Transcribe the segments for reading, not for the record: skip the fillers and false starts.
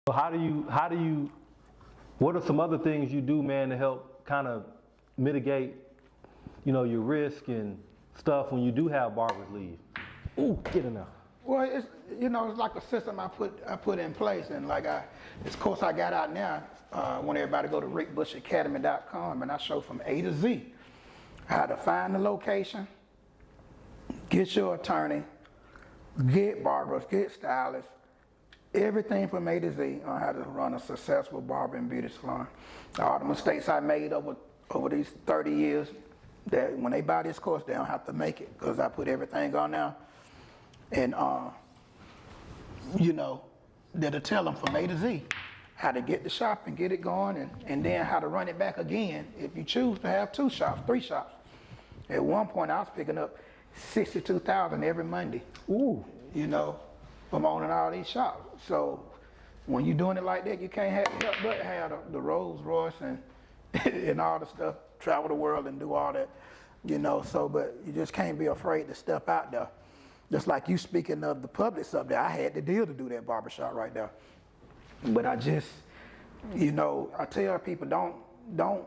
So what are some other things you do, man, to help kind of mitigate, your risk and stuff when you do have barbers leave? Ooh, get in there. Well, it's like a system I put in place, and this course I got out now. I want everybody to go to rickbushacademy.com, and I show from A to Z how to find the location, get your attorney, get barbers, get stylists, everything from A to Z on how to run a successful barber and beauty salon. All the mistakes I made over these 30 years, that when they buy this course, they don't have to make it, because I put everything on there. And, that'll tell them from A to Z how to get the shop and get it going, and then how to run it back again if you choose to have 2 shops, 3 shops. At one point, I was picking up $62,000 every Monday. Ooh. From owning all these shops. So when you're doing it like that, you can't help but have the Rolls Royce and all the stuff, travel the world and do all that, but you just can't be afraid to step out there. Just like you speaking of the Publix up there, I had the deal to do that barbershop right there. But I just, I tell people, don't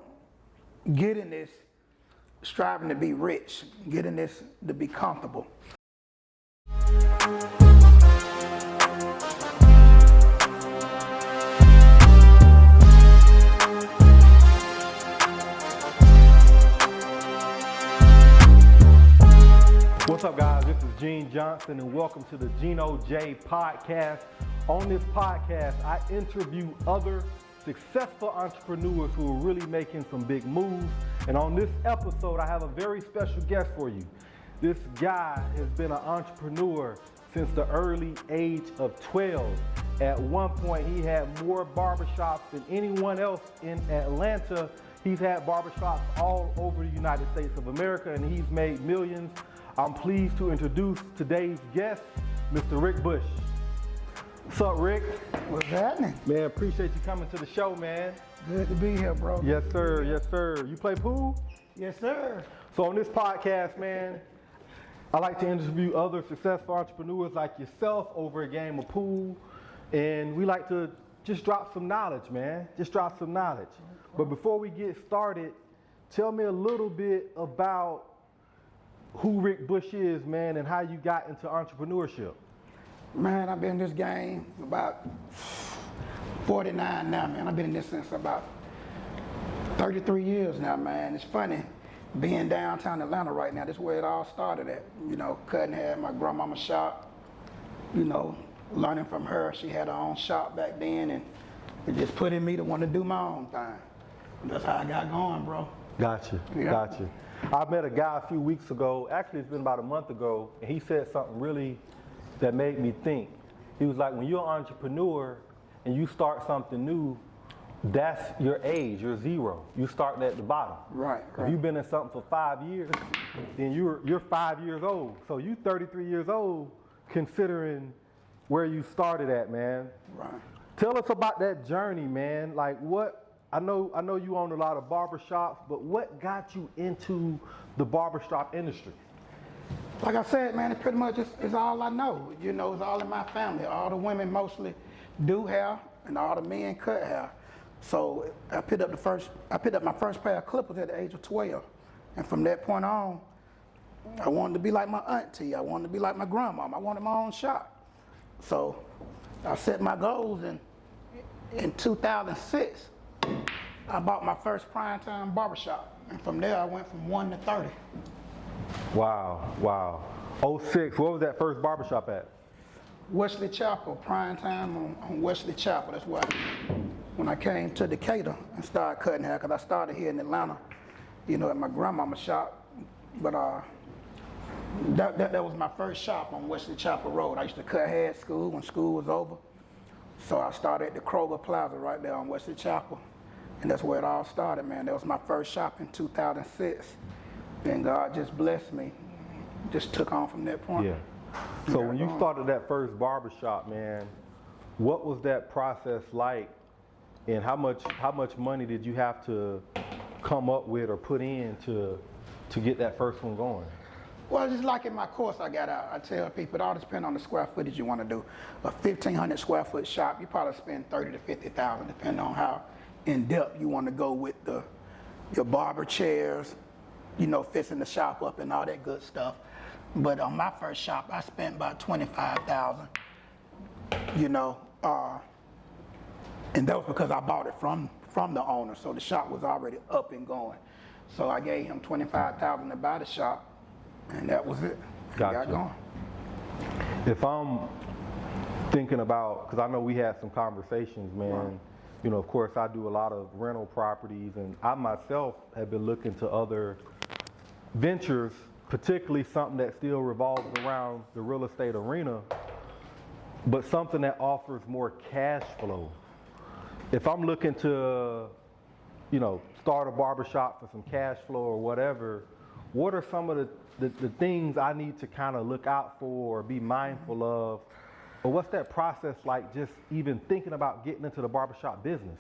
get in this striving to be rich, get in this to be comfortable. What's up, guys? This is Gene Johnson, and welcome to the Geno J Podcast. On this podcast, I interview other successful entrepreneurs who are really making some big moves. And on this episode, I have a very special guest for you. This guy has been an entrepreneur since the early age of 12. At one point, he had more barbershops than anyone else in Atlanta. He's had barbershops all over the United States of America, and he's made millions. I'm pleased to introduce today's guest, Mr. Rick Bush. What's up, Rick? What's happening? Man, appreciate you coming to the show, man. Good to be here, bro. Yes, sir. Yes, sir. You play pool? Yes, sir. So on this podcast, man, I like to interview other successful entrepreneurs like yourself over a game of pool. And we like to just drop some knowledge, man. Just drop some knowledge. But before we get started, tell me a little bit about who Rick Bush is, man, and how you got into entrepreneurship. Man, I've been in this game for about 49 now, man. I've been in this since about 33 years now, man. It's funny being downtown Atlanta right now. This is where it all started at. Cutting hair at my grandmama's shop, learning from her. She had her own shop back then, and it just put in me to want to do my own thing. That's how I got going, bro. Gotcha. I met a guy a few weeks ago, actually it's been about a month ago, and he said something really that made me think. He was like, when you're an entrepreneur and you start something new, that's your age, you're 0. You starting at the bottom. Right. If you've been in something for 5 years, then you're 5 years old. So you 33 years old considering where you started at, man. Right. Tell us about that journey, man. Like I know you own a lot of barbershops, but what got you into the barbershop industry? Like I said, man, it pretty much is all I know. It's all in my family. All the women mostly do hair, and all the men cut hair. So I picked up my first pair of clippers at the age of 12. And from that point on, I wanted to be like my auntie. I wanted to be like my grandmom. I wanted my own shop. So I set my goals, and in 2006, I bought my first Prime Time Barbershop, and from there I went from 1 to 30. Wow. 06, what was that first barbershop at? Wesley Chapel, Prime Time on Wesley Chapel. That's why when I came to Decatur and started cutting hair, because I started here in Atlanta, at my grandmama's shop. But that was my first shop on Wesley Chapel Road. I used to cut hair at school when school was over. So I started at the Kroger Plaza right there on Wesley Chapel. And that's where it all started, man. That was my first shop in 2006. And God just blessed me. Just took on from that point. Yeah. So when you started that first barbershop, man, what was that process like? And how much money did you have to come up with or put in to get that first one going? Well, just like in my course I got out, I tell people it all depends on the square footage you want to do. A 1,500 square foot shop, you probably spend 30 to 50,000, depending on how in depth you want to go with your barber chairs, you know, fixing the shop up and all that good stuff. But on my first shop, I spent about 25,000, you know, and that was because I bought it from the owner, so the shop was already up and going. So I gave him 25,000 to buy the shop, and that was it. Gotcha. Got going. If I'm thinking about, because I know we had some conversations, man. Right. You know, of course, I do a lot of rental properties, and I myself have been looking to other ventures, particularly something that still revolves around the real estate arena, but something that offers more cash flow. If I'm looking to, you know, start a barbershop for some cash flow or whatever, what are some of the things I need to kind of look out for or be mindful of? Or what's that process like, just even thinking about getting into the barbershop business?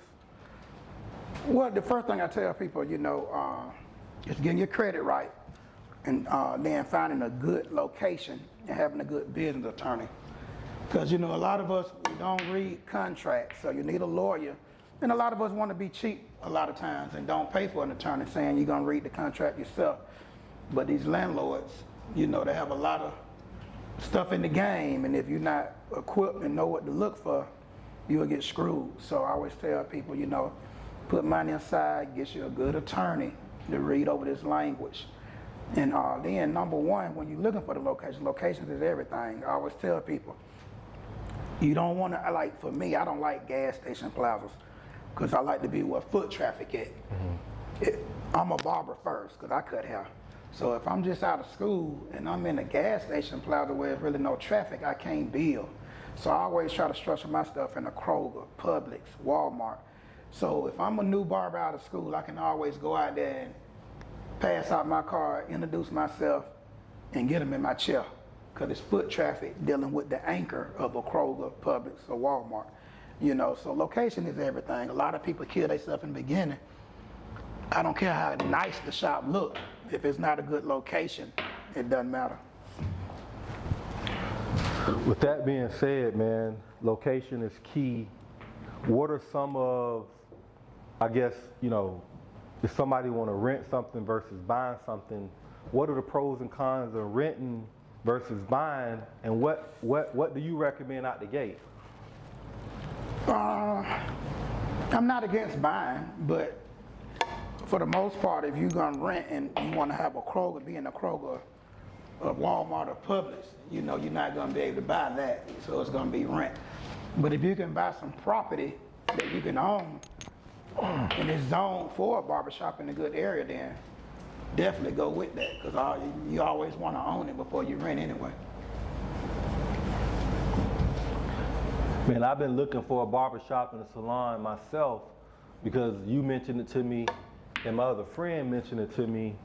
Well, the first thing I tell people, you know, is getting your credit right, and then finding a good location and having a good business attorney. Because, you know, a lot of us, we don't read contracts, so you need a lawyer. And a lot of us want to be cheap a lot of times and don't pay for an attorney, saying you're going to read the contract yourself. But these landlords, you know, they have a lot of stuff in the game, and if you're not equipped and know what to look for, you'll get screwed. So I always tell people, you know, put money aside, get you a good attorney to read over this language. And then number one, when you're looking for the location, locations is everything. I always tell people, you don't want to, like for me, I don't like gas station plazas because I like to be where foot traffic at. Mm-hmm. I'm a barber first because I cut hair. So if I'm just out of school and I'm in a gas station plaza where there's really no traffic, I can't build. So I always try to structure my stuff in a Kroger, Publix, Walmart. So if I'm a new barber out of school, I can always go out there and pass out my card, introduce myself, and get them in my chair. Because it's foot traffic dealing with the anchor of a Kroger, Publix, or Walmart. You know, so location is everything. A lot of people kill themselves in the beginning. I don't care how nice the shop looks. If it's not a good location, it doesn't matter. With that being said, man, location is key. What are some of, I guess, you know, if somebody want to rent something versus buying something, what are the pros and cons of renting versus buying, and what do you recommend out the gate? I'm not against buying, but for the most part, if you're gonna rent and you want to have a Kroger, be in a Kroger, a Walmart, or Publix, you know you're not gonna be able to buy that, so it's gonna be rent. But if you can buy some property that you can own and it's zoned for a barbershop in a good area, then definitely go with that, because you always want to own it before you rent anyway. Man, I've been looking for a barbershop and a salon myself because you mentioned it to me and my other friend mentioned it to me.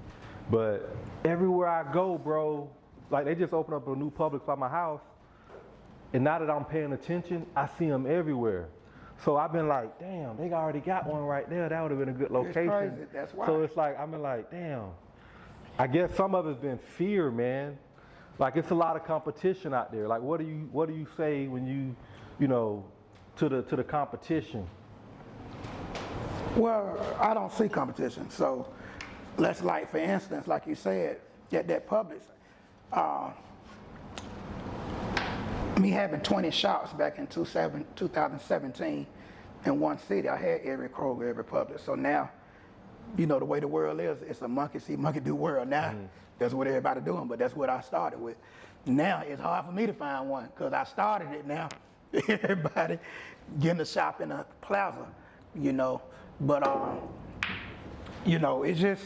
But everywhere I go, bro, like they just opened up a new Publix by my house, and now that I'm paying attention, I see them everywhere. So I've been like, damn, they already got one right there. That would have been a good location. It's crazy. That's why. So it's like, I've been like, damn. I guess some of it's been fear, man. Like it's a lot of competition out there. Like what do you say when you know, to the competition? Well, I don't see competition. So let's, like, for instance, like you said, at that Publix, me having 20 shops back in 2017 in one city, I had every Kroger, every Publix. So now, you know, the way the world is, it's a monkey see, monkey do world. Now, that's what everybody doing, but that's what I started with. Now, it's hard for me to find one because I started it now. Everybody getting a shop in a plaza, you know. But, you know, it's just,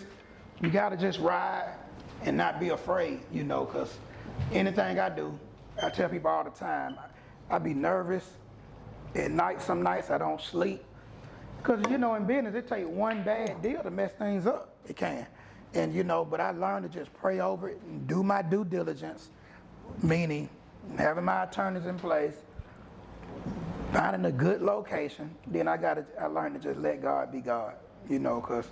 you got to just ride and not be afraid, you know, because anything I do, I tell people all the time, I be nervous at night. Some nights I don't sleep. Because, you know, in business, it takes one bad deal to mess things up. It can. And, you know, but I learned to just pray over it and do my due diligence, meaning having my attorneys in place, finding a good location. Then I learned to just let God be God, you know, because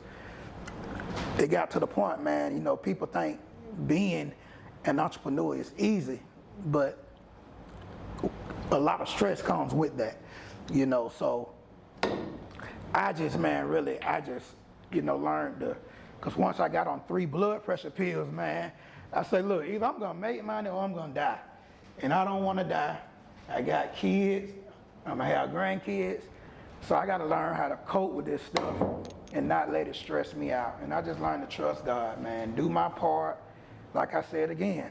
it got to the point, man, you know, people think being an entrepreneur is easy, but a lot of stress comes with that, so I just learned because once I got on 3 blood pressure pills, man, I said, look, either I'm gonna make money or I'm gonna die. And I don't wanna die. I got kids, I'm gonna have grandkids. So I gotta learn how to cope with this stuff and not let it stress me out. And I just learned to trust God, man. Do my part, like I said again,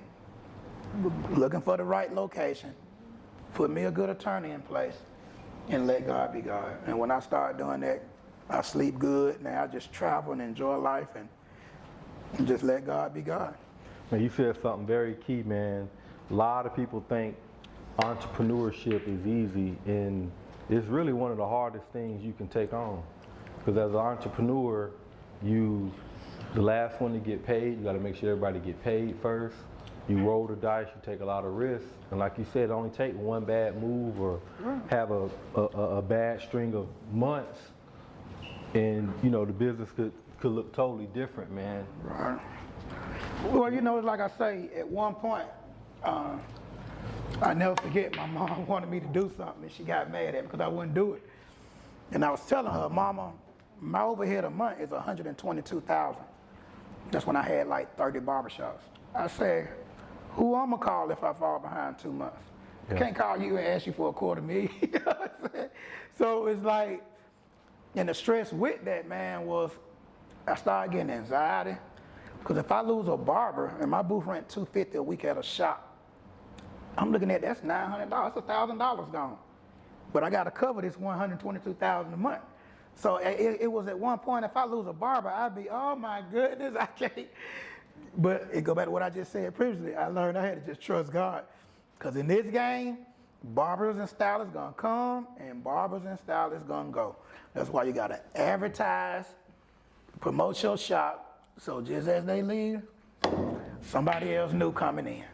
looking for the right location, put me a good attorney in place, and let God be God. And when I start doing that, I sleep good. Now I just travel and enjoy life and just let God be God. Man, you said something very key, man. A lot of people think entrepreneurship is easy, and it's really one of the hardest things you can take on. Because as an entrepreneur, the last one to get paid, you got to make sure everybody get paid first. You roll the dice, you take a lot of risks, and like you said, only take one bad move or have a bad string of months, and the business could look totally different, man. Right. Well, like I say, at one point, I never forget, my mom wanted me to do something, and she got mad at me because I wouldn't do it. And I was telling her, Mama, my overhead a month is $122,000. That's when I had like 30 barbershops. I said, who I'm gonna call if I fall behind 2 months? Yeah. I can't call you and ask you for $250,000. You know what I'm saying? So it's like, and the stress with that, man, was I started getting anxiety. Because if I lose a barber and my booth rent $250 a week at a shop, I'm looking at that's $900, that's $1,000 gone. But I got to cover this $122,000 a month. So it was at one point, if I lose a barber, I'd be, oh my goodness, I can't. But it go back to what I just said previously. I learned I had to just trust God. Because in this game, barbers and stylists gonna come and barbers and stylists gonna go. That's why you gotta advertise, promote your shop, so just as they leave, somebody else new coming in,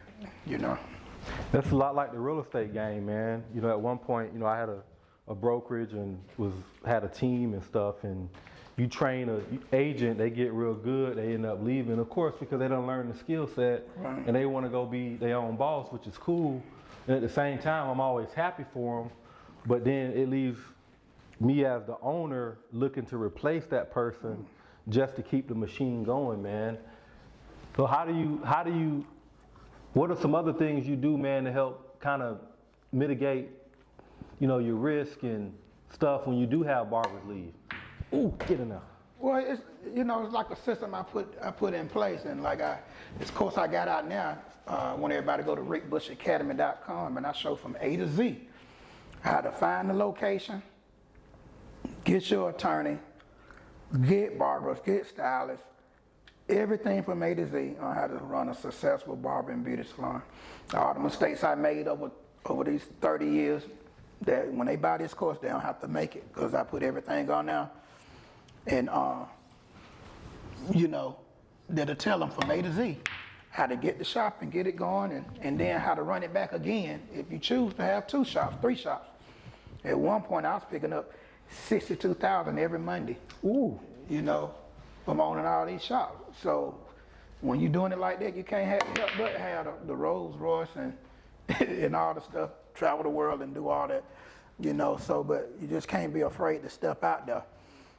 That's a lot like the real estate game, man. At one point, I had a brokerage and had a team and stuff, and you train an agent, they get real good, they end up leaving, of course, because they don't learn the skill set, right. And they want to go be their own boss, which is cool. And at the same time, I'm always happy for them, but then it leaves me as the owner looking to replace that person just to keep the machine going, man. So what are some other things you do, man, to help kind of mitigate, your risk and stuff when you do have barbers leave? Ooh, get in there. Well, it's like a system I put in place, and this course I got out now. I want everybody to go to CkT&x, and I show from A to Z how to find the location, get your attorney, get barbers, get stylists, everything from A to Z on how to run a successful barber and beauty salon. All the mistakes I made over these 30 years, that when they buy this course, they don't have to make it, because I put everything on now. And, that'll tell them from A to Z how to get the shop and get it going, and then how to run it back again if you choose to have 2 shops, 3 shops. At one point, I was picking up $62,000 every Monday. Ooh. From owning all these shops. So when you're doing it like that, you can't help but have the Rolls Royce and all the stuff, travel the world and do all that, but you just can't be afraid to step out there.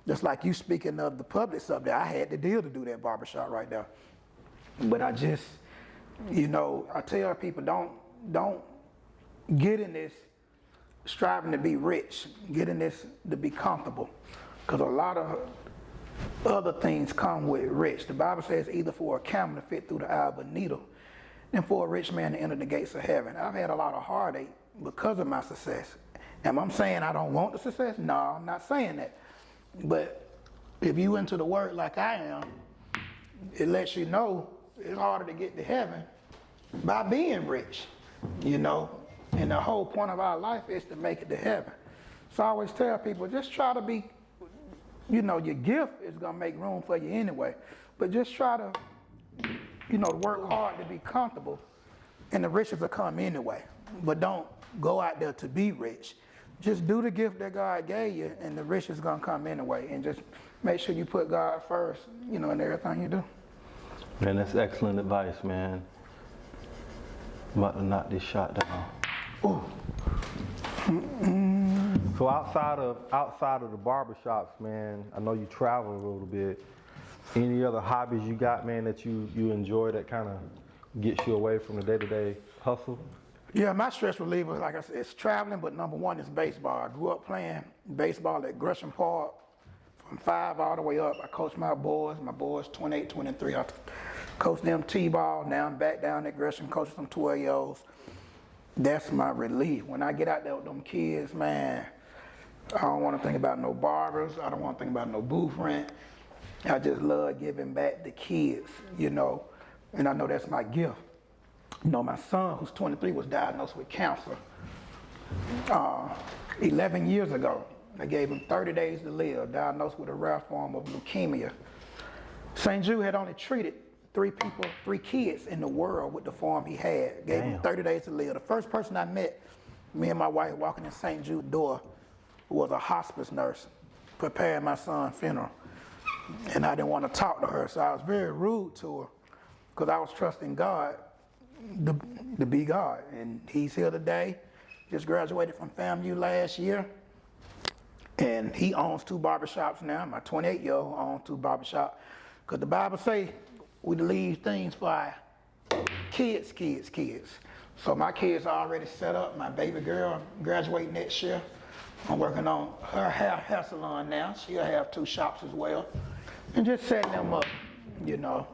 Just like you speaking of the public stuff there, I had the deal to do that barbershop right there. But I just, I tell people don't get in this striving to be rich, get in this to be comfortable. Because a lot of other things come with rich. The Bible says either for a camel to fit through the eye of a needle than for a rich man to enter the gates of heaven. I've had a lot of heartache because of my success. Am I saying I don't want the success? No, I'm not saying that. But if you into the word like I am, it lets you know it's harder to get to heaven by being rich, And the whole point of our life is to make it to heaven. So I always tell people, just try to be, your gift is gonna make room for you anyway. But just try to, work hard to be comfortable, and the riches will come anyway. But don't go out there to be rich. Just do the gift that God gave you, and the riches gonna come anyway. And just make sure you put God first, in everything you do. Man, that's excellent advice, man. I'm about to knock this shot down. Ooh. So outside of the barbershops, man, I know you travel a little bit. Any other hobbies you got, man, that you enjoy that kind of gets you away from the day-to-day hustle? Yeah, my stress reliever, like I said, it's traveling, but number one is baseball. I grew up playing baseball at Gresham Park from 5 all the way up. I coached my boys 28, 23. I coached them T-ball. Now I'm back down at Gresham coaching some 12-year-olds. That's my relief. When I get out there with them kids, man, I don't want to think about no barbers. I don't want to think about no booth rent. I just love giving back to kids, you know, and I know that's my gift. You know, my son, who's 23, was diagnosed with cancer 11 years ago. They gave him 30 days to live, diagnosed with a rare form of leukemia. St. Jude had only treated 3 kids in the world with the form he had. Gave him 30 days to live. The first person I met, me and my wife walking in St. Jude's door, was a hospice nurse preparing my son's funeral. And I didn't want to talk to her, so I was very rude to her because I was trusting God to be God. And he's here today, just graduated from FAMU last year. And he owns 2 barbershops now. My 28-year-old owns 2 barbershops. Because the Bible says we leave things for our kids. So my kids are already set up. My baby girl graduating next year. I'm working on her hair salon now. She'll have 2 shops as well. And just setting them up, you know.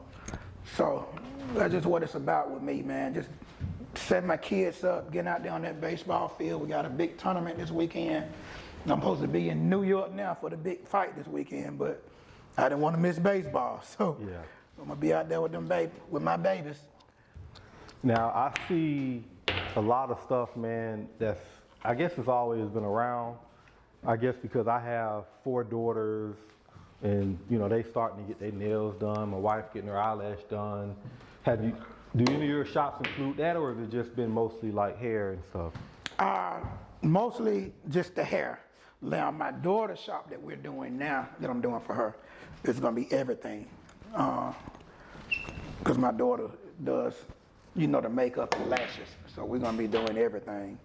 So that's just what it's about with me, man. Just setting my kids up, getting out there on that baseball field. We got a big tournament this weekend. I'm supposed to be in New York now for the big fight this weekend, but I didn't want to miss baseball. So yeah. I'm going to be out there with with my babies. Now, I see a lot of stuff, man, I guess it's always been around. I guess because I have 4 daughters and, you know, they starting to get their nails done. My wife getting her eyelash done. Do any of your shops include that, or has it just been mostly like hair and stuff? Mostly just the hair. Now, my daughter's shop that we're doing now, that I'm doing for her, is going to be everything. Because my daughter does, you know, the makeup and lashes. So we're going to be doing everything.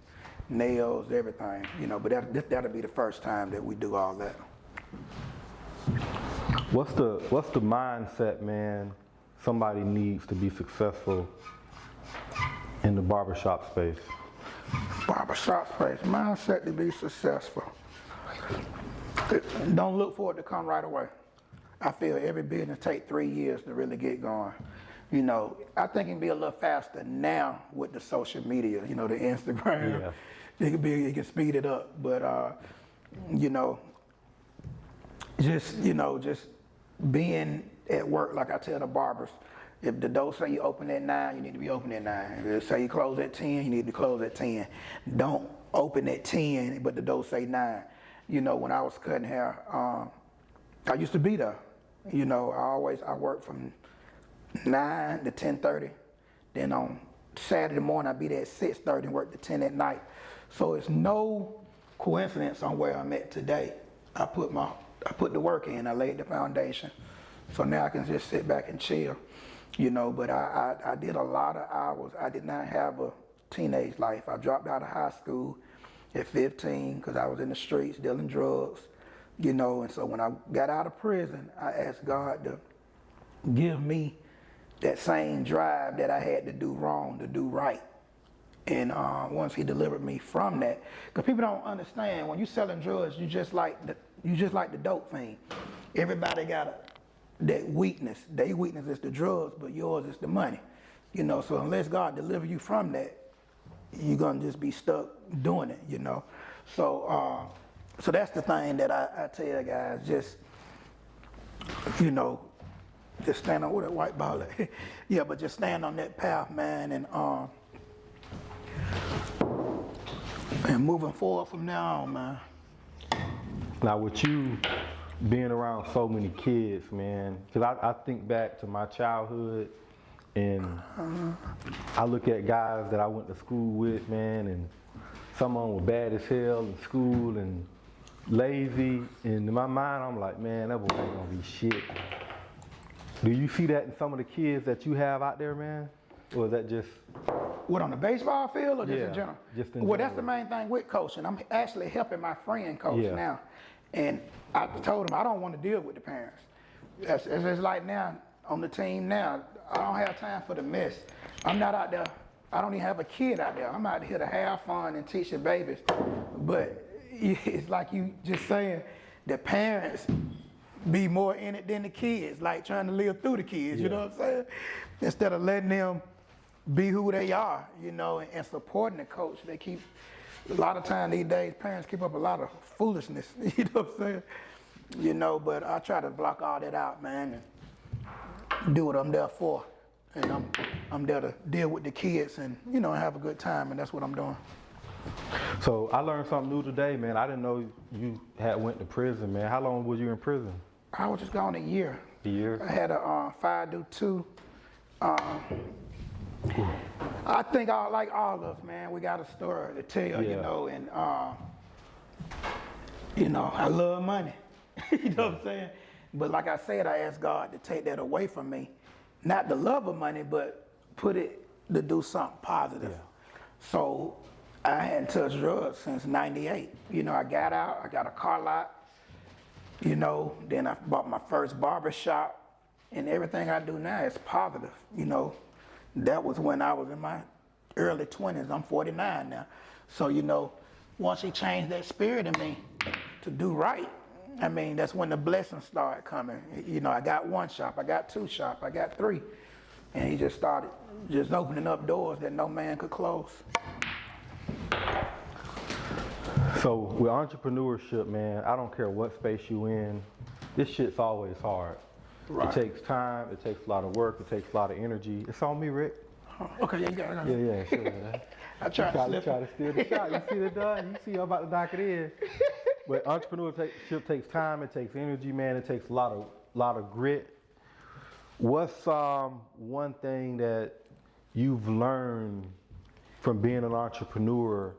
Nails, everything, you know, but that'll be the first time that we do all that. What's the mindset, man, somebody needs to be successful in the barbershop space? Barbershop space, mindset to be successful. Don't look for it to come right away. I feel every business take 3 years to really get going. You know, I think it can be a little faster now with the social media, you know, the Instagram. Yeah. It can speed it up, but you know, just being at work, like I tell the barbers, if the door say you open at 9, you need to be open at 9. If it say you close at 10, you need to close at 10. Don't open at 10, but the door say 9. You know, when I was cutting hair, I used to be there. You know, I worked from 9 to 10:30. Then on Saturday morning, I'd be there at 6:30 and work to 10 at night. So it's no coincidence on where I'm at today. I put the work in, I laid the foundation. So now I can just sit back and chill, you know, but I did a lot of hours. I did not have a teenage life. I dropped out of high school at 15 because I was in the streets dealing drugs, you know, and so when I got out of prison, I asked God to give me that same drive that I had to do wrong, to do right. And once he delivered me from that, because people don't understand, when you're selling drugs, you just like the dope fiend. Everybody got that weakness. Their weakness is the drugs, but yours is the money. You know, so unless God deliver you from that, you're gonna just be stuck doing it, you know. So so that's the thing that I tell guys, just, you know, just stand on with that white ball. Yeah, but just stand on that path, man, and moving forward from now on, man. Now, with you being around so many kids, man, because I think back to my childhood, and I look at guys that I went to school with, man, and some of them were bad as hell in school and lazy. And in my mind, I'm like, man, that boy ain't gonna be shit. Do you see that in some of the kids that you have out there, man? Or is that just What, on the baseball field or just in general? Just in Well, general. that's the main thing with coaching. I'm actually helping my friend coach now. And I told him I don't want to deal with the parents. It's like now, on the team now, I don't have time for the mess. I'm not out there, I don't even have a kid out there. I'm out here to have fun and teach the babies. But it's like you just saying, the parents be more in it than the kids, like trying to live through the kids, you know what I'm saying? Instead of letting them be who they are, you know, and supporting the coach. They keep, a lot of time these days, parents keep up a lot of foolishness, you know what I'm saying? You know, but I try to block all that out, man, and do what I'm there for. And I'm there to deal with the kids and, you know, have a good time, and that's what I'm doing. So I learned something new today, man. I didn't know you had went to prison, man. How long was you in prison? I was just gone a year. A year? I had a 5-2. I think like all of us, man, we got a story to tell, you know, and you know, I love money. You know what I'm saying? But like I said, I asked God to take that away from me. Not the love of money, but put it to do something positive. So I hadn't touched drugs since '98. You know, I got out, I got a car lot, you know, then I bought my first barbershop, and everything I do now is positive, you know. That was when I was in my early 20s. I'm 49 now. So, you know, once he changed that spirit in me to do right, I mean, that's when the blessings started coming. You know, I got 1 shop, I got 2 shops, I got 3. And he just started just opening up doors that no man could close. So with entrepreneurship, man, I don't care what space you in, this shit's always hard. Right. It takes time, it takes a lot of work, it takes a lot of energy. It's on me, Rick. Okay, yeah, you got it. Yeah, sure. Man. I try to steal the shot. You see the done? You see I'm about to knock it in. But entrepreneurship takes time, it takes energy, man. It takes a lot of grit. What's one thing that you've learned from being an entrepreneur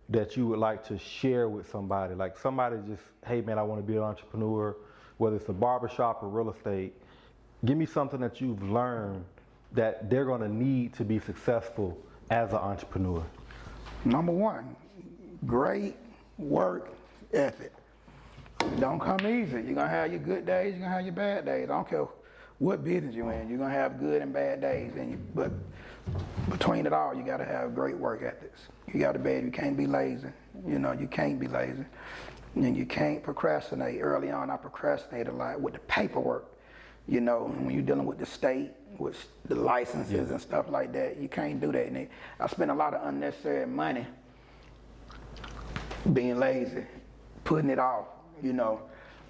that you would like to share with somebody? Like somebody just, hey man, I want to be an entrepreneur, whether it's a barbershop or real estate. Give me something that you've learned that they're going to need to be successful as an entrepreneur. Number 1, great work ethic. It don't come easy. You're going to have your good days, you're going to have your bad days. I don't care what business you're in, you're going to have good and bad days. But between it all, you got to have great work ethics. You got to be, you can't be lazy. You know, you can't be lazy. And you can't procrastinate. Early on, I procrastinated a lot with the paperwork. You know, when you're dealing with the state, with the licenses and stuff like that, you can't do that. And I spent a lot of unnecessary money being lazy, putting it off, you know.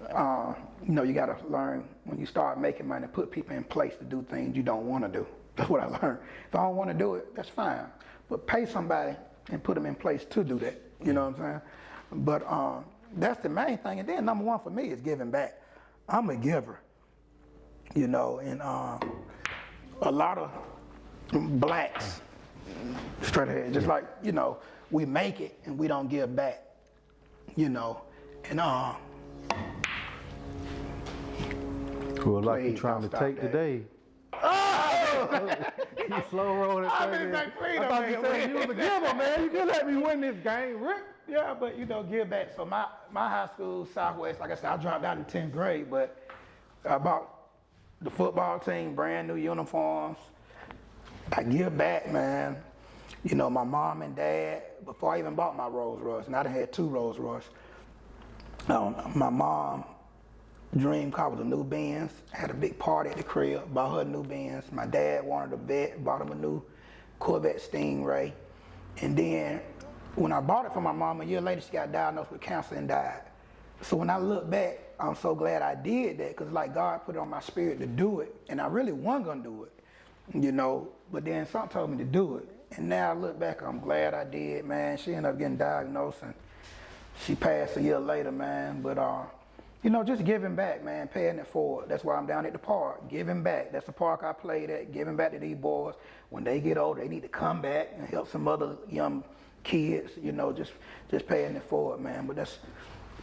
You know, you got to learn when you start making money, put people in place to do things you don't want to do. That's what I learned. If I don't want to do it, that's fine. But pay somebody and put them in place to do that. You know what I'm saying? But that's the main thing. And then number 1 for me is giving back. I'm a giver, you know, and a lot of blacks, straight ahead, just like, you know, we make it and we don't give back, you know, and well, like you're trying to take today. Oh! You slow rolling. I thought you said you was a giver, man. You can let me win this game, Rick. Yeah, but you know, give back. So my high school, Southwest, like I said, I dropped out in 10th grade, but I bought the football team brand new uniforms. I give back, man. You know, my mom and dad, before I even bought my Rolls Royce, and I done had 2 Rolls Royce. My mom dream car was a new Benz. Had a big party at the crib, bought her a new Benz. My dad wanted a vet, bought him a new Corvette Stingray. And then when I bought it for my mom, a year later she got diagnosed with cancer and died. So when I look back, I'm so glad I did that, because like God put it on my spirit to do it, and I really wasn't gonna do it, you know, but then something told me to do it. And now I look back, I'm glad I did, man. She ended up getting diagnosed and she passed a year later, man. But you know, just giving back, man, paying it forward. That's why I'm down at the park, giving back. That's the park I played at, giving back to these boys. When they get older, they need to come back and help some other young kids, you know, just paying it forward, man. But that's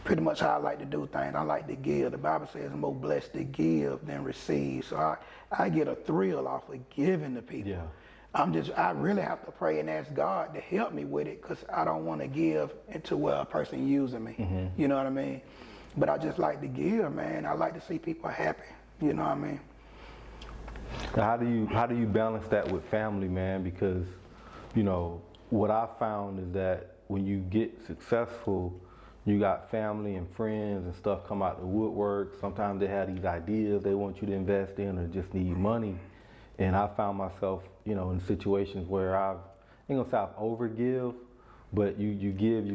pretty much how I like to do things. I like to give. The Bible says I'm more blessed to give than receive. So I get a thrill off of giving to people. I really have to pray and ask God to help me with it, because I don't want to give into where a person using me. You know what I mean? But I just like to give, man. I like to see people happy. You know what I mean? How do you balance that with family, man? Because, you know, what I found is that when you get successful, you got family and friends and stuff come out the woodwork. Sometimes they have these ideas they want you to invest in or just need money. And I found myself, you know, in situations where I ain't gonna say I've overgive, but you give,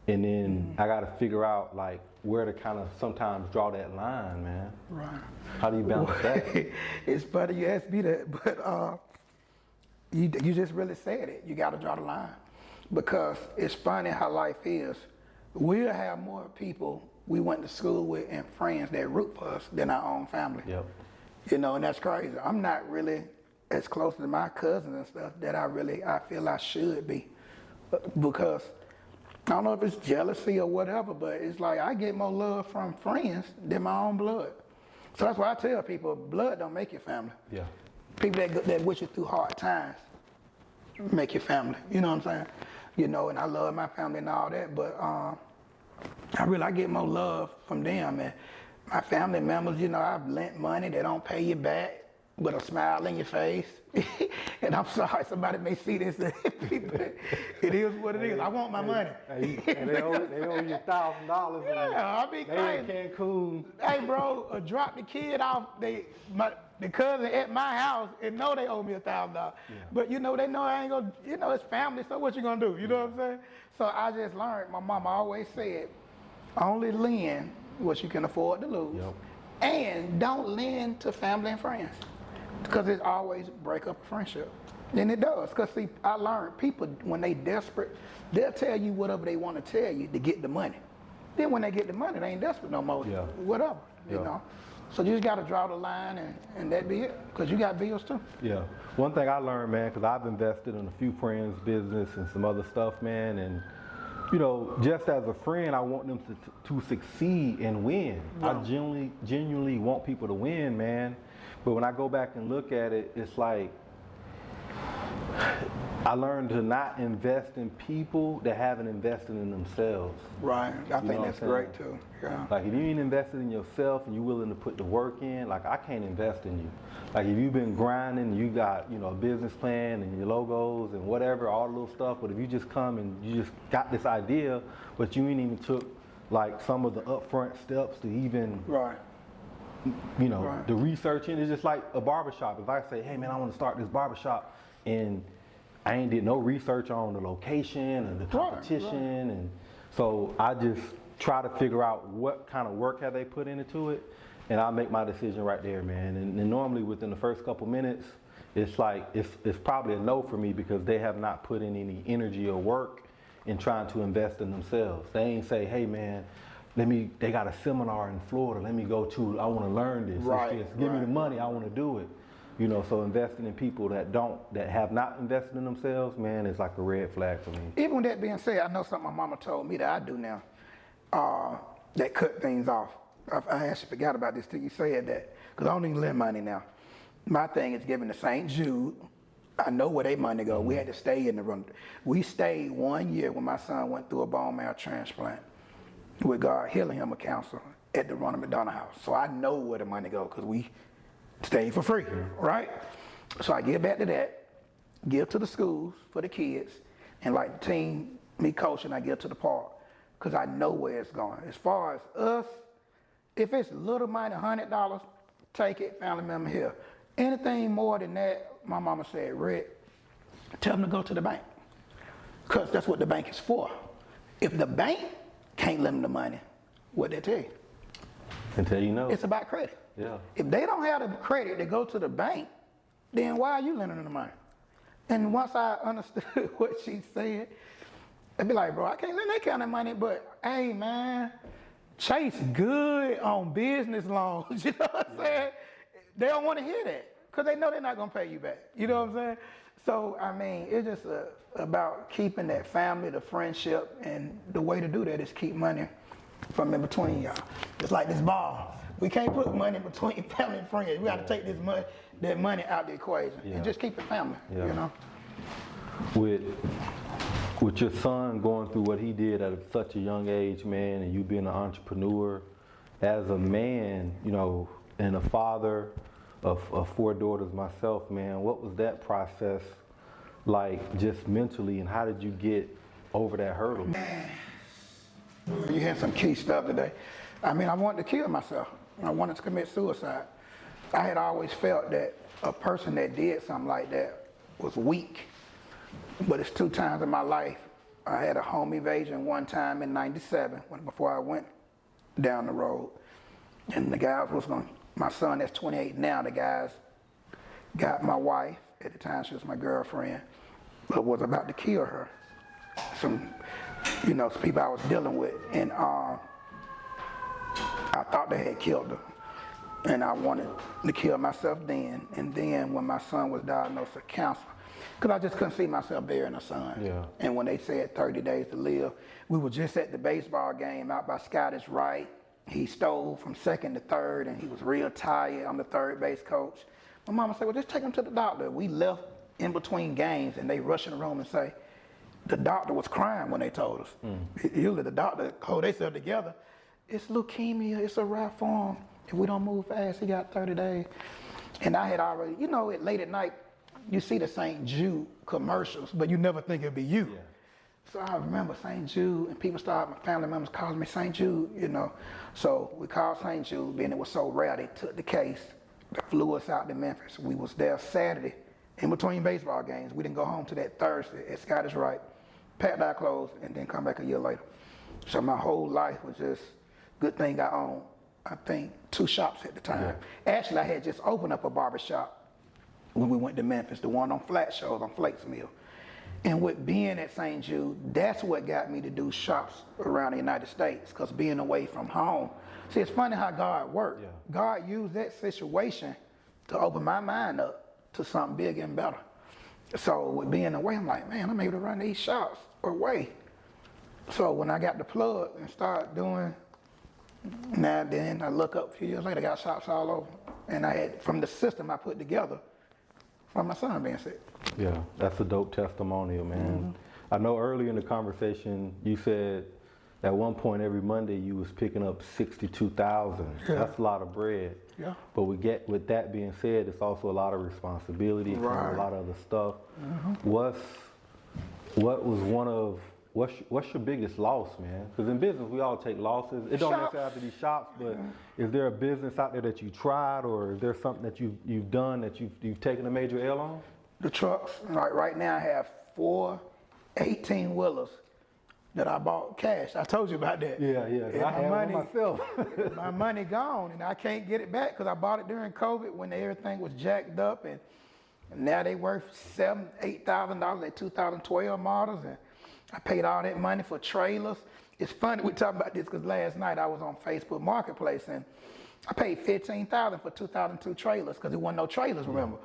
and then I gotta figure out like where to kind of sometimes draw that line, man. Right. How do you balance that? It's funny you asked me that, but you just really said it. You gotta draw the line. Because it's funny how life is. We'll have more people we went to school with and friends that root for us than our own family. Yep. You know, and that's crazy. I'm not really as close to my cousins and stuff that I feel I should be. Because I don't know if it's jealousy or whatever, but it's like I get more love from friends than my own blood. So that's why I tell people, blood don't make your family. Yeah. People that wish you through hard times make your family. You know what I'm saying? You know, and I love my family and all that, but I get more love from them. And my family members, you know, I've lent money, they don't pay you back, with a smile in your face. And I'm sorry, somebody may see this. It is what it is. I want my money. And they owe you $1,000. Yeah, I'll be crazy. They in Cancun. Hey, bro, drop the kid off. The cousin at my house and know they owe me $1,000. Yeah. But you know, they know I ain't gonna, you know, it's family, so what you gonna do? You know what I'm saying? So I just learned, my mama always said, only lend what you can afford to lose. Yep. And don't lend to family and friends. Because it always break up a friendship. And it does. Because see, I learned people, when they desperate, they'll tell you whatever they want to tell you to get the money. Then when they get the money, they ain't desperate no more. Yeah. Whatever, you know. So you just got to draw the line and that be it, because you got bills too. Yeah. One thing I learned, man, because I've invested in a few friends' business and some other stuff, man, and you know, just as a friend, I want them to succeed and win. Yeah. I genuinely want people to win, man. But when I go back and look at it, it's like I learned to not invest in people that haven't invested in themselves. Right. I think that's great too. Yeah. Like if you ain't invested in yourself and you're willing to put the work in, like I can't invest in you. Like if you've been grinding, you got, you know, a business plan and your logos and whatever, all the little stuff, but if you just come and you just got this idea, but you ain't even took like some of the upfront steps to even you know, the researching, is just like a barbershop. If I say, hey man, I want to start this barbershop, and I ain't did no research on the location and the competition, and so I just try to figure out what kind of work have they put into it, and I'll make my decision right there, man. And normally within the first couple minutes, it's like it's probably a no for me, because they have not put in any energy or work in trying to invest in themselves. They ain't say, hey man, they got a seminar in Florida, let me go to, I want to learn this. Give me the money, I want to do it. You know, so investing in people that have not invested in themselves, man, is like a red flag for me. Even with that being said, I know something my mama told me that I do now, that cut things off. I actually forgot about this till you said that, because I don't even lend money now. My thing is giving to St. Jude. I know where they money go. We had to stay in the room. We stayed 1 year when my son went through a bone marrow transplant, with God healing him a cancer at the Ronald McDonald House. So I know where the money go, because we stayed for free, right? So I give back to that, give to the schools for the kids, and like the team, me coaching, I give to the park, because I know where it's going. As far as us, if it's little money, $100, take it, family member here. Anything more than that, my mama said, Rick, tell them to go to the bank, because that's what the bank is for. If the bank can't lend them the money, what they tell you? Until you know. It's about credit. Yeah. If they don't have the credit to go to the bank, then why are you lending them the money? And once I understood what she said, I'd be like, bro, I can't lend that kind of money, but hey man, Chase good on business loans. You know what I'm saying? They don't want to hear that, because they know they're not gonna pay you back. You know what I'm saying? So I mean, it's just about keeping that family, the friendship, and the way to do that is keep money from in between y'all. It's like this ball. We can't put money between family and friends. We got to take that money out the equation and just keep it family, you know. With your son going through what he did at such a young age, man, and you being an entrepreneur, as a man, you know, and a father of 4 daughters myself, man, what was that process like just mentally, and how did you get over that hurdle? Man, you had some key stuff today. I mean, I wanted to kill myself. I wanted to commit suicide. I had always felt that a person that did something like that was weak. But it's 2 times in my life. I had a home evasion one time in '97 before I went down the road. And the guys my son that's 28 now, the guys got my wife, at the time she was my girlfriend, but was about to kill her. Some people I was dealing with, and I thought they had killed her. And I wanted to kill myself then. And then when my son was diagnosed with cancer, because I just couldn't see myself burying a son. Yeah. And when they said 30 days to live, we were just at the baseball game out by Scottish Rite. He stole from second to third, and he was real tired. I'm the third base coach. My mama said, well, just take him to the doctor. We left in between games, and they rush in the room and say, the doctor was crying when they told us. Usually the doctor hold themselves together. It's leukemia, it's a rare form. If we don't move fast, he got 30 days. And I had already, late at night, you see the St. Jude commercials, but you never think it'd be you. Yeah. So I remember St. Jude, and my family members called me St. Jude, So we called St. Jude, and it was so rare, they took the case, they flew us out to Memphis. We was there Saturday, in between baseball games. We didn't go home till that Thursday at Scottish Rite, packed our clothes, and then come back a year later. So my whole life was just, good thing I owned, I think, 2 shops at the time. Yeah. Actually, I had just opened up a barbershop when we went to Memphis, the one on Flat Shows on Flakes Mill. And with being at St. Jude, that's what got me to do shops around the United States, because being away from home. See, it's funny how God worked. Yeah. God used that situation to open my mind up to something bigger and better. So with being away, I'm like, man, I'm able to run these shops away. So when I got the plug and started doing, now then I look up a few years later, I got shops all over. And I had, from the system I put together, from my son being sick. Yeah, that's a dope testimonial, man. I know earlier in the conversation, you said at one point every Monday you was picking up 62,000. Yeah. That's a lot of bread. Yeah. But with that being said, it's also a lot of responsibility, right. A lot of other stuff. What's your biggest loss, man? Because in business, we all take losses. It don't necessarily have to be shops, but is there a business out there that you tried, or is there something that you've done that you've taken a major L on? The trucks. Like right now, I have 4 18-wheelers that I bought cash. I told you about that. Yeah. And I have one myself. My money gone, and I can't get it back because I bought it during COVID when everything was jacked up, and now they worth $7,000, $8,000. They're 2012 models, and I paid all that money for trailers. It's funny we talking about this because last night I was on Facebook Marketplace, and I paid $15,000 for 2002 trailers because there wasn't no trailers, remember.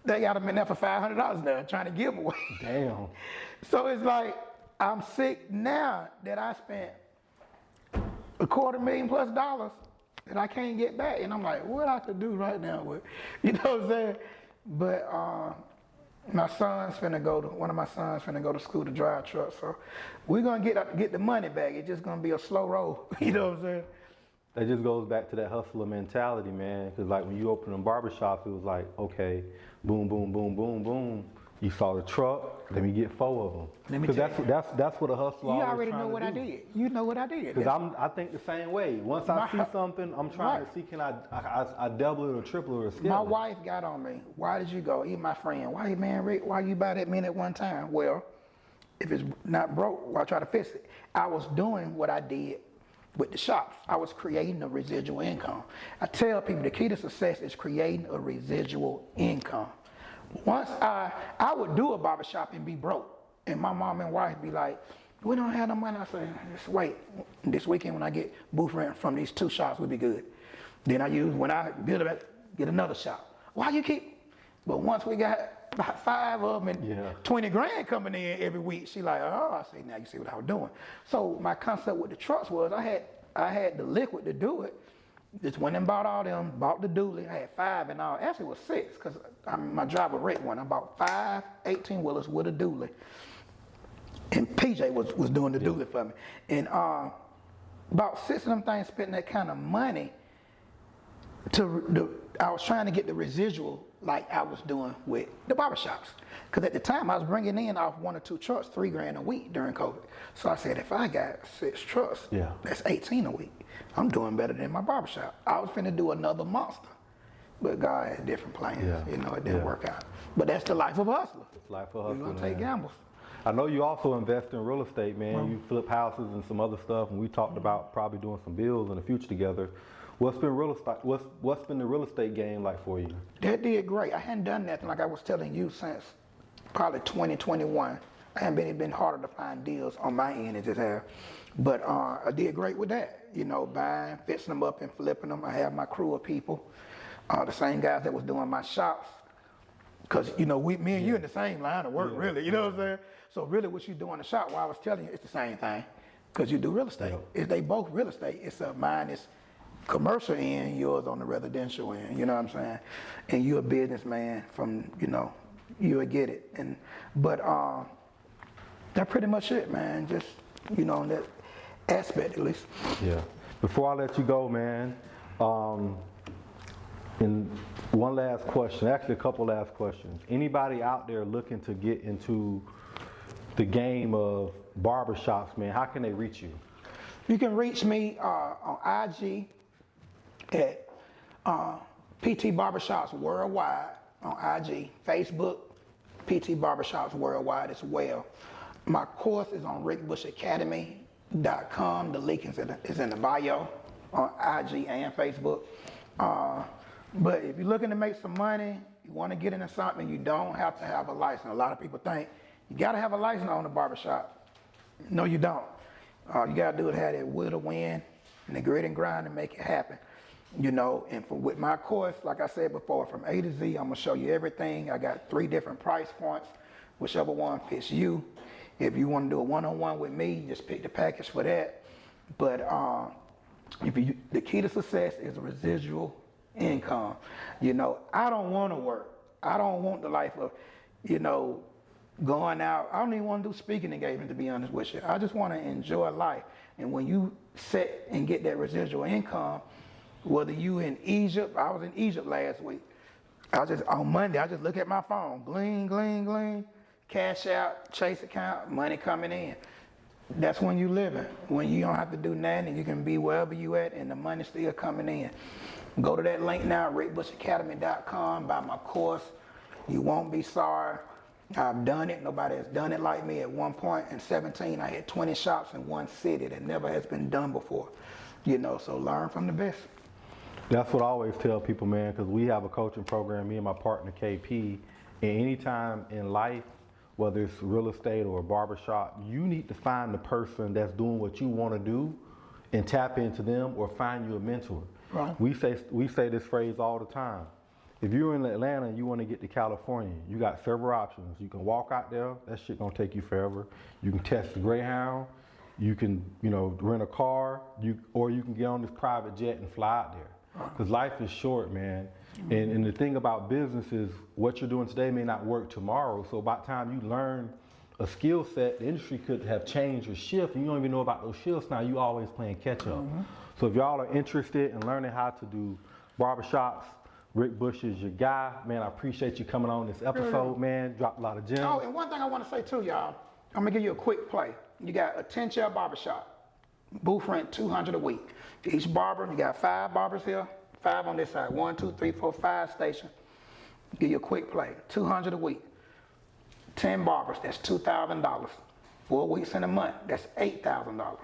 They got them in there for $500 now, trying to give them away. Damn. So it's like, I'm sick now that I spent $250,000+ that I can't get back. And I'm like, what I could do right now with, you know what I'm saying? But one of my sons finna go to school to drive trucks. So we're gonna get the money back. It's just gonna be a slow roll, you know what I'm saying? That just goes back to that hustler mentality, man. Because like when you open them barbershops, it was like, okay, boom, boom, boom, boom, boom. You saw the truck, let me get 4 of them. Because that's what a hustler always You already know what I did. You know what I did. Because I think the same way. Once I see something, I'm trying to see, can I double it or triple it or scale it. My wife got on me. Why did you go? Even my friend. Why, man, Rick, why you buy that many at one time? Well, if it's not broke, why try to fix it? I was doing what I did with the shops. I was creating a residual income. I tell people the key to success is creating a residual income. Once I would do a barbershop and be broke, and my mom and wife be like, we don't have no money. I say, just wait. This weekend when I get booth rent from these 2 shops, we'll be good. Then when I build it, get another shop. Why you keep? But once we got about 5 of them and 20 grand coming in every week, she like, oh, I say, now you see what I was doing. So my concept with the trucks was I had the liquid to do it, Just went and bought all them, bought the dually. I had 5 and all. Actually, it was 6 because my driver wrecked one. I bought 5 18-wheelers with a dually. And PJ was doing the dually for me. And about 6 of them things, spending that kind of money I was trying to get the residual like I was doing with the barbershops. Because at the time I was bringing in off 1 or 2 trucks, $3,000 a week during COVID. So I said, if I got 6 trucks, that's 18 a week. I'm doing better than my barbershop. I was finna do another monster. But God had different plans. You know, it didn't work out. But that's the life of a hustler. Life of a hustler. You're gonna take gambles. I know you also invest in real estate, man. You flip houses and some other stuff, and we talked about probably doing some bills in the future together. What's been real estate? What's been the real estate game like for you? That did great. I hadn't done nothing like I was telling you since probably 2021. I haven't been harder to find deals on my end as it has. But I did great with that. You know, buying, fixing them up and flipping them. I have my crew of people, the same guys that was doing my shops. Because, you know, me and you in the same line of work, really. You know what I'm saying? So really what you do in the shop, while I was telling you, it's the same thing. Because you do real estate. They both real estate. It's mine is commercial end, yours on the residential end, you know what I'm saying? And you're a businessman from, you know, you'll get it. But that's pretty much it, man. Just, you know, in that aspect at least. Yeah. Before I let you go, man, and one last question, actually a couple last questions. Anybody out there looking to get into the game of barbershops, man, how can they reach you? You can reach me on IG at PT Barbershops Worldwide on IG, Facebook, PT Barbershops Worldwide as well. My course is on rickbushacademy.com. The link is in the bio on IG and Facebook. But if you're looking to make some money, you want to get into something, you don't have to have a license. A lot of people think you got to have a license to own a barbershop. No, you don't. All you got to do is have that will to win and the grit and grind to make it happen. You know, and with my course, like I said before, from A to Z, I'm gonna show you everything. I got 3 different price points, whichever one fits you. If you want to do a one-on-one with me, just pick the package for that. But the key to success is a residual income. You know, I don't want to work. I don't want the life of, you know, going out. I don't even want to do speaking engagements, to be honest with you. I just want to enjoy life. And when you set and get that residual income, whether you in Egypt, I was in Egypt last week. On Monday, I just look at my phone, glean, glean, glean, cash out, chase account, money coming in. That's when you living. When you don't have to do nothing and you can be wherever you at and the money still coming in. Go to that link now, rickbushacademy.com, buy my course. You won't be sorry. I've done it. Nobody has done it like me. At one point in 17, I had 20 shops in one city. That never has been done before. You know, so learn from the best. That's what I always tell people, man, because we have a coaching program, me and my partner KP, and anytime in life, whether it's real estate or a barbershop, you need to find the person that's doing what you want to do and tap into them or find you a mentor. Right. We say this phrase all the time. If you're in Atlanta and you want to get to California, you got several options. You can walk out there, that shit gonna take you forever. You can test the Greyhound, you can, you know, rent a car, or you can get on this private jet and fly out there. Because life is short, man. And the thing about business is what you're doing today may not work tomorrow. So by the time you learn a skill set, the industry could have changed or shift, and you don't even know about those shifts now. You always playing catch up. So if y'all are interested in learning how to do barbershops, Rick Bush is your guy. Man, I appreciate you coming on this episode, man. Dropped a lot of gems. Oh, and one thing I want to say too, y'all. I'm gonna give you a quick play. You got a 10-chair barbershop. Booth rent $200 a week. Each barber, you got 5 barbers here, 5 on this side. 1, 2, 3, 4, 5 stations. Give you a quick play. $200 a week. 10 barbers, that's $2,000. 4 weeks in a month, that's $8,000.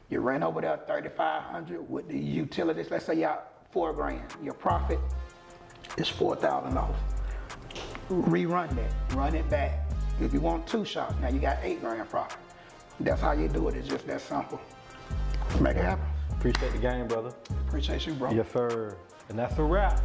You rent over there $3,500 with the utilities. Let's say y'all $4,000. Your profit is $4,000. Rerun that, run it back. If you want 2 shops, now you got $8,000 profit. That's how you do it. It's just that simple. Make it happen. Appreciate the game, brother. Appreciate you, bro. Yes, sir. And that's a wrap.